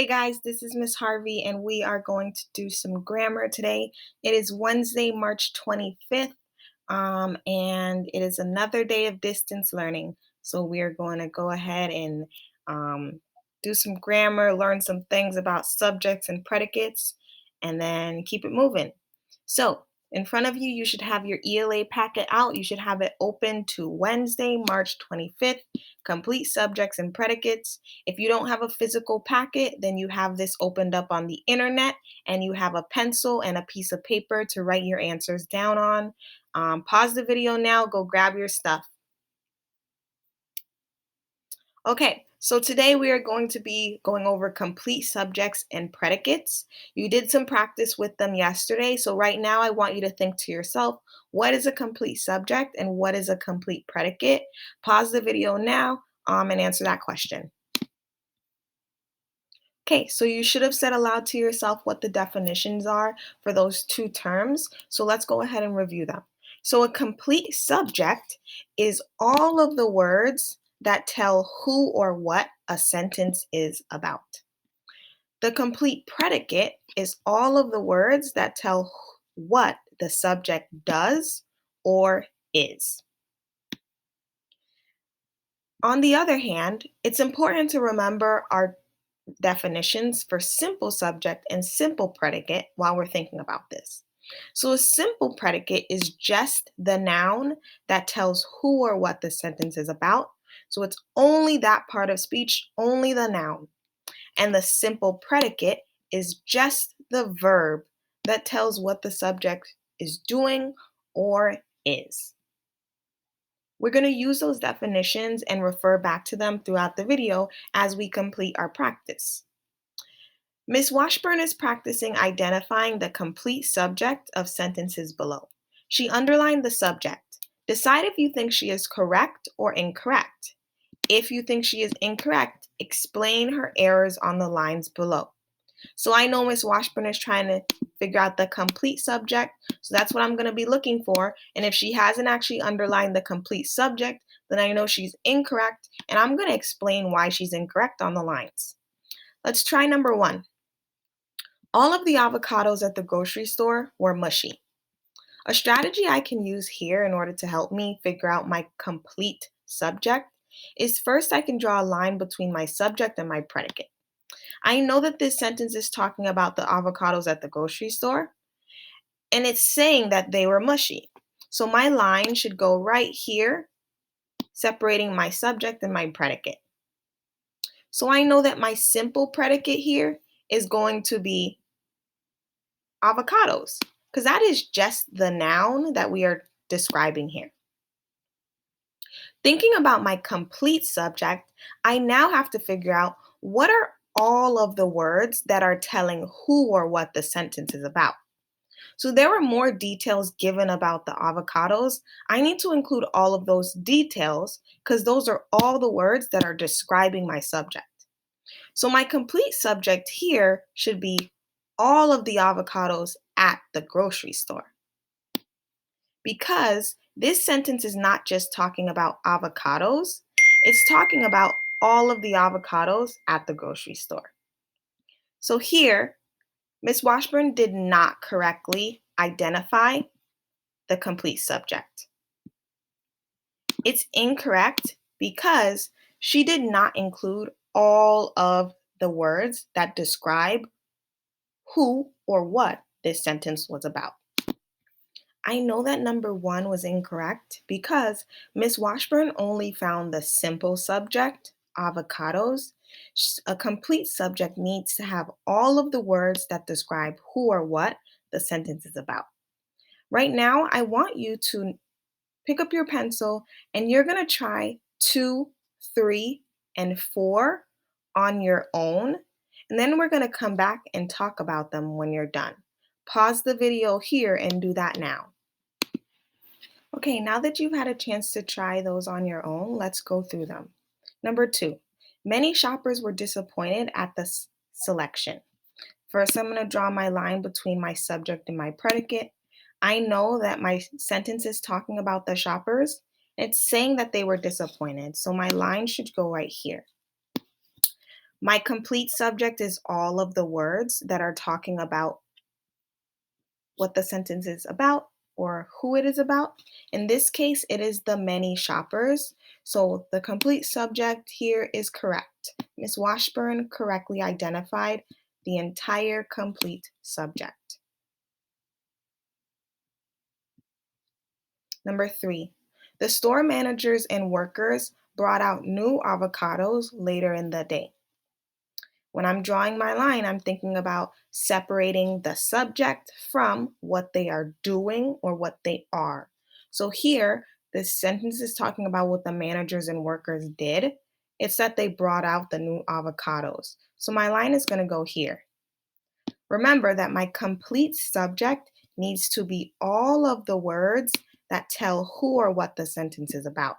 Hey guys, this is Miss Harvey, and we are going to do some grammar today. It is Wednesday, March 25th, and it is another day of distance learning. So we are going to go ahead and do some grammar, learn some things about subjects and predicates, and then keep it moving. So in front of you, you should have your ELA packet out. You should have it open to Wednesday, March 25th, complete subjects and predicates. If you don't have a physical packet, then you have this opened up on the internet and you have a pencil and a piece of paper to write your answers down on. Pause the video now, go grab your stuff. Okay, so today we are going to be going over complete subjects and predicates. You did some practice with them yesterday, so right now I want you to think to yourself, what is a complete subject and what is a complete predicate? Pause the video now and answer that question. Okay, so you should have said aloud to yourself what the definitions are for those two terms. So let's go ahead and review them. So a complete subject is all of the words that tell who or what a sentence is about. The complete predicate is all of the words that tell what the subject does or is. On the other hand, it's important to remember our definitions for simple subject and simple predicate while we're thinking about this. So, a simple predicate is just the noun that tells who or what the sentence is about. So, it's only that part of speech, only the noun. And the simple predicate is just the verb that tells what the subject is doing or is. We're going to use those definitions and refer back to them throughout the video as we complete our practice. Ms. Washburn is practicing identifying the complete subject of sentences below. She underlined the subject. Decide if you think she is correct or incorrect. If you think she is incorrect, explain her errors on the lines below. So I know Ms. Washburn is trying to figure out the complete subject, so that's what I'm going to be looking for. And if she hasn't actually underlined the complete subject, then I know she's incorrect, and I'm going to explain why she's incorrect on the lines. Let's try number 1. All of the avocados at the grocery store were mushy. A strategy I can use here in order to help me figure out my complete subject is first I can draw a line between my subject and my predicate. I know that this sentence is talking about the avocados at the grocery store, and it's saying that they were mushy. So my line should go right here, separating my subject and my predicate. So I know that my simple predicate here is going to be avocados, because that is just the noun that we are describing here. Thinking about my complete subject, I now have to figure out what are all of the words that are telling who or what the sentence is about. So there were more details given about the avocados. I need to include all of those details because those are all the words that are describing my subject. So my complete subject here should be all of the avocados at the grocery store. Because this sentence is not just talking about avocados, it's talking about all of the avocados at the grocery store. So here, Ms. Washburn did not correctly identify the complete subject. It's incorrect because she did not include all of the words that describe who or what this sentence was about. I know that number 1 was incorrect because Ms. Washburn only found the simple subject, avocados. A complete subject needs to have all of the words that describe who or what the sentence is about. Right now, I want you to pick up your pencil and you're going to try 2, 3, and 4 on your own. And then we're going to come back and talk about them when you're done. Pause the video here and do that now. Okay, now that you've had a chance to try those on your own, let's go through them. Number 2, many shoppers were disappointed at the selection. First, I'm going to draw my line between my subject and my predicate. I know that my sentence is talking about the shoppers. It's saying that they were disappointed, so my line should go right here. My complete subject is all of the words that are talking about what the sentence is about or who it is about. In this case, it is the many shoppers. So the complete subject here is correct. Ms. Washburn correctly identified the entire complete subject. Number 3, the store managers and workers brought out new avocados later in the day. When I'm drawing my line, I'm thinking about separating the subject from what they are doing or what they are. So here, this sentence is talking about what the managers and workers did. It's that they brought out the new avocados. So my line is going to go here. Remember that my complete subject needs to be all of the words that tell who or what the sentence is about.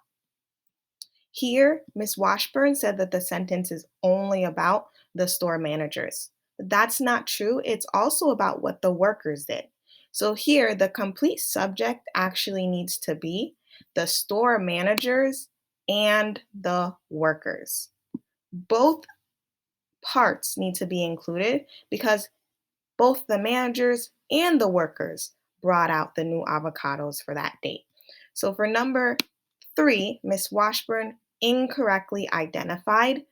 Here, Ms. Washburn said that the sentence is only about the store managers. But that's not true. It's also about what the workers did. So here, the complete subject actually needs to be the store managers and the workers. Both parts need to be included because both the managers and the workers brought out the new avocados for that date. So for number 3, Ms. Washburn incorrectly identified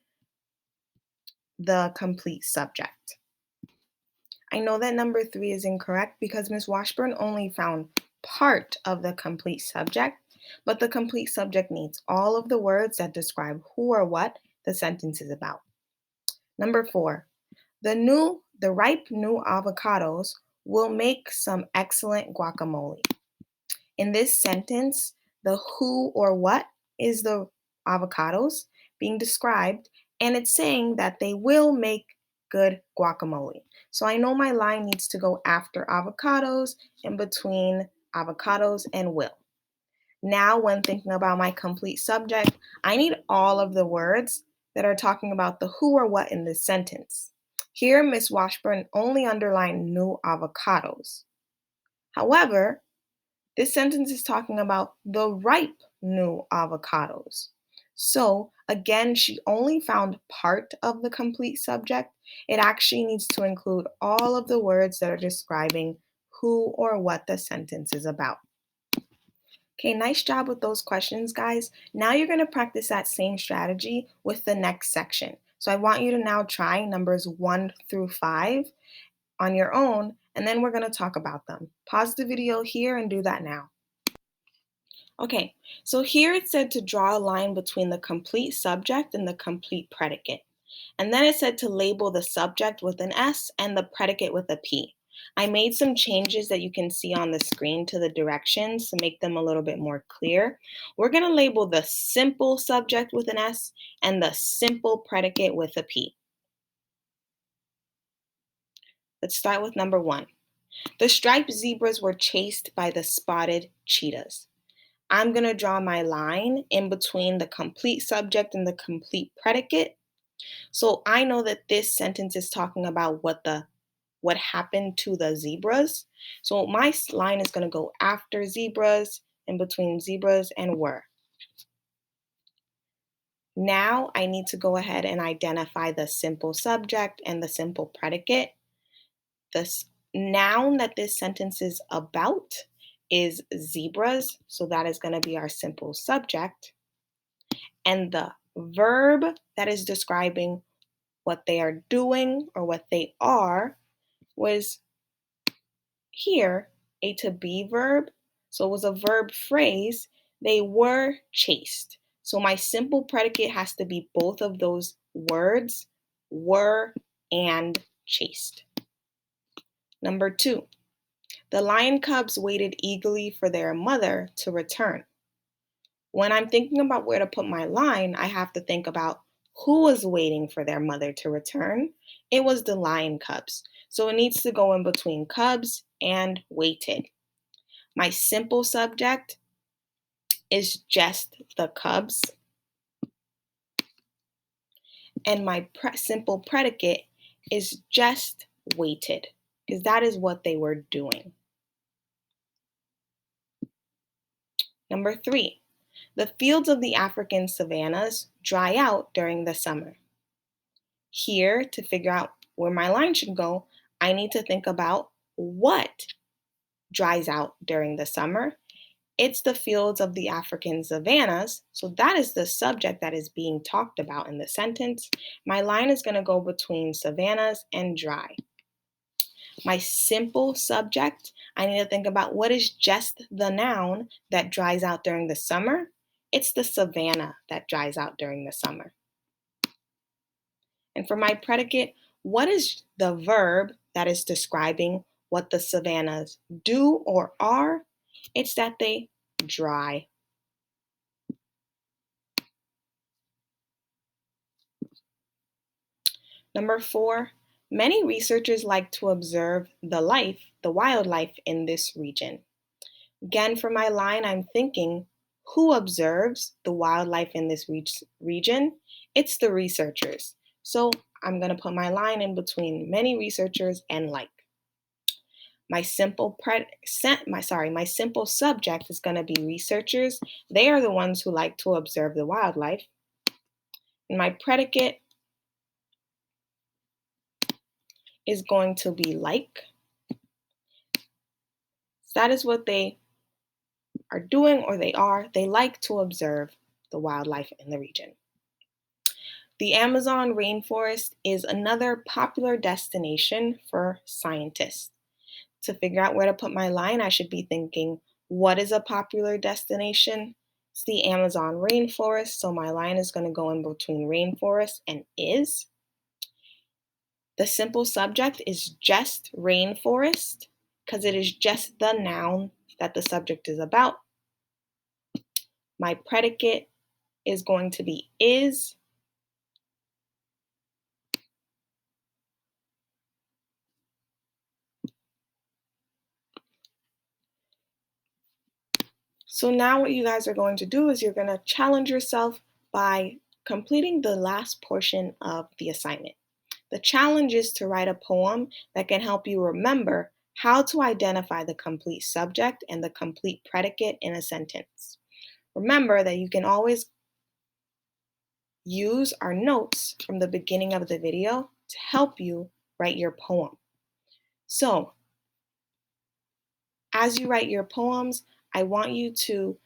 the complete subject. I know that number 3 is incorrect because Ms. Washburn only found part of the complete subject, but the complete subject needs all of the words that describe who or what the sentence is about. Number 4, the ripe new avocados will make some excellent guacamole. In this sentence, the who or what is the avocados being described, and it's saying that they will make good guacamole. So I know my line needs to go after avocados and between avocados and will. Now, when thinking about my complete subject, I need all of the words that are talking about the who or what in this sentence. Here, Ms. Washburn only underlined new avocados. However, this sentence is talking about the ripe new avocados. So, again, she only found part of the complete subject. It actually needs to include all of the words that are describing who or what the sentence is about. Okay, nice job with those questions, guys. Now you're going to practice that same strategy with the next section. So I want you to now try numbers 1 through 5 on your own, and then we're going to talk about them. Pause the video here and do that now. Okay, so here it said to draw a line between the complete subject and the complete predicate. And then it said to label the subject with an S and the predicate with a P. I made some changes that you can see on the screen to the directions to make them a little bit more clear. We're going to label the simple subject with an S and the simple predicate with a P. Let's start with number 1. The striped zebras were chased by the spotted cheetahs. I'm going to draw my line in between the complete subject and the complete predicate. So I know that this sentence is talking about what happened to the zebras. So my line is going to go after zebras, in between zebras and were. Now I need to go ahead and identify the simple subject and the simple predicate. The noun that this sentence is about is zebras, so that is going to be our simple subject. And the verb that is describing what they are doing or what they are was here a to be verb. So it was a verb phrase. They were chased. So my simple predicate has to be both of those words, were and chased. Number 2, the lion cubs waited eagerly for their mother to return. When I'm thinking about where to put my line, I have to think about who was waiting for their mother to return. It was the lion cubs. So it needs to go in between cubs and waited. My simple subject is just the cubs. And my simple predicate is just waited, because that is what they were doing. Number 3, the fields of the African savannas dry out during the summer. Here, to figure out where my line should go, I need to think about what dries out during the summer. It's the fields of the African savannas. So that is the subject that is being talked about in the sentence. My line is going to go between savannas and dry. My simple subject, I need to think about what is just the noun that dries out during the summer. It's the savanna that dries out during the summer. And for my predicate, what is the verb that is describing what the savannas do or are? It's that they dry. Number 4, many researchers like to observe the wildlife in this region. Again, for my line, I'm thinking, who observes the wildlife in this region? It's the researchers. So I'm going to put my line in between many researchers and like. My simple my simple subject is going to be researchers. They are the ones who like to observe the wildlife. And my predicate is going to be like. So that is what they are doing, or they like to observe the wildlife in the region. The Amazon rainforest is another popular destination for scientists. To figure out where to put my line, I should be thinking, what is a popular destination? It's the Amazon rainforest, so my line is going to go in between rainforest and is. The simple subject is just rainforest because it is just the noun that the subject is about. My predicate is going to be is. So now what you guys are going to do is you're going to challenge yourself by completing the last portion of the assignment. The challenge is to write a poem that can help you remember how to identify the complete subject and the complete predicate in a sentence. Remember that you can always use our notes from the beginning of the video to help you write your poem. So, as you write your poems, I want you to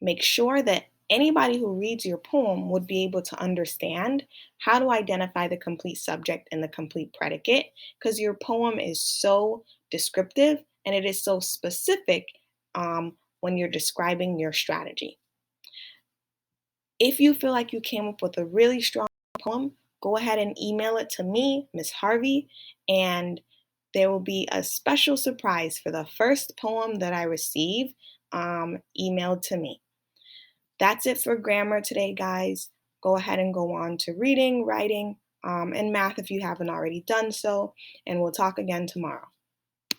make sure that anybody who reads your poem would be able to understand how to identify the complete subject and the complete predicate, because your poem is so descriptive and it is so specific when you're describing your strategy. If you feel like you came up with a really strong poem, go ahead and email it to me, Miss Harvey, and there will be a special surprise for the first poem that I receive emailed to me. That's it for grammar today, guys. Go ahead and go on to reading, writing, and math if you haven't already done so, and we'll talk again tomorrow.